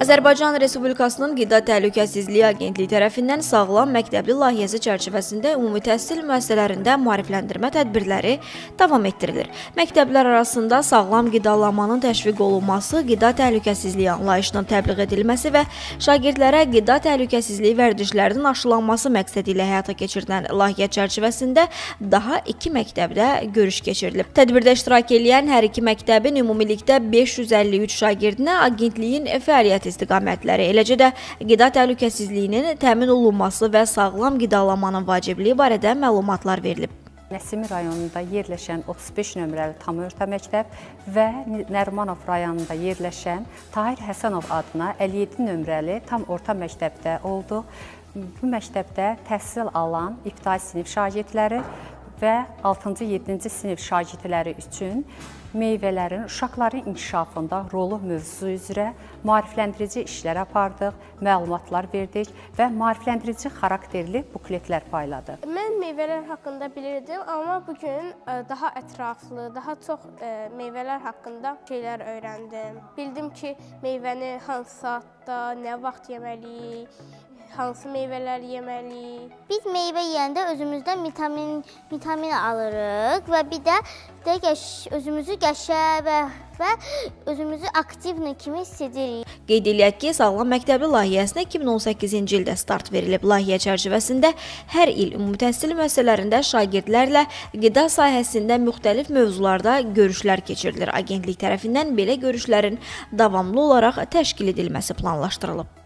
Azərbaycan Respublikasının Qida Təhlükəsizliyi Agentliyi tərəfindən Sağlam Məktəbli layihəsi çərçivəsində ümumi təhsil müəssisələrində maarifləndirmə tədbirləri davam etdirilir. Məktəblər arasında sağlam qidalanmanın təşviq olunması, qida təhlükəsizliyi anlayışının təbliğ edilməsi və şagirdlərə qida təhlükəsizliyi vərdişlərinin aşılanması məqsədi ilə həyata keçirilən layihə çərçivəsində daha 2 məktəbdə görüş keçirilib. Tədbirdə iştirak edən hər iki məktəbin ümumilikdə 553 şagirdinə agentliyin fəaliyyət istiqamətləri, eləcə də qida təhlükəsizliyinin təmin olunması və sağlam qidalanmanın vacibliyi barədə məlumatlar verilib. Nəsimi rayonunda yerləşən 35 nömrəli tam orta məktəb və Nərimanov rayonunda yerləşən Tahir Həsənov adına 57 nömrəli tam orta məktəbdə oldu. Bu məktəbdə təhsil alan ibtidai sinif şagirdləri və 6-cı, 7-ci sinif şagirdləri üçün meyvələrin uşaqların inkişafında rolu mövzusu üzrə maarifləndirici işlər apardıq, məlumatlar verdik və maarifləndirici xarakterli bukletlər payladıq. Mən meyvələr haqqında bilirdim, amma bugün daha ətraflı, daha çox meyvələr haqqında şeylər öyrəndim. Bildim ki, meyvəni hansı saatda, nə vaxt yeməliyik, hansı meyvələr yeməliyik. Biz meyvə yeyəndə özümüzdən vitamin alırıq və bir də özümüzü qəşəng və özümüzü aktiv kimi hiss edirik. Qeyd eləyək ki, Sağlam Məktəbli layihəsinə 2018-ci ildə start verilib. Layihə çərçivəsində hər il ümumi təhsil müəssisələrində şagirdlərlə qida sahəsində müxtəlif mövzularda görüşlər keçirilir. Agentlik tərəfindən belə görüşlərin davamlı olaraq təşkil edilməsi planlaşdırılıb.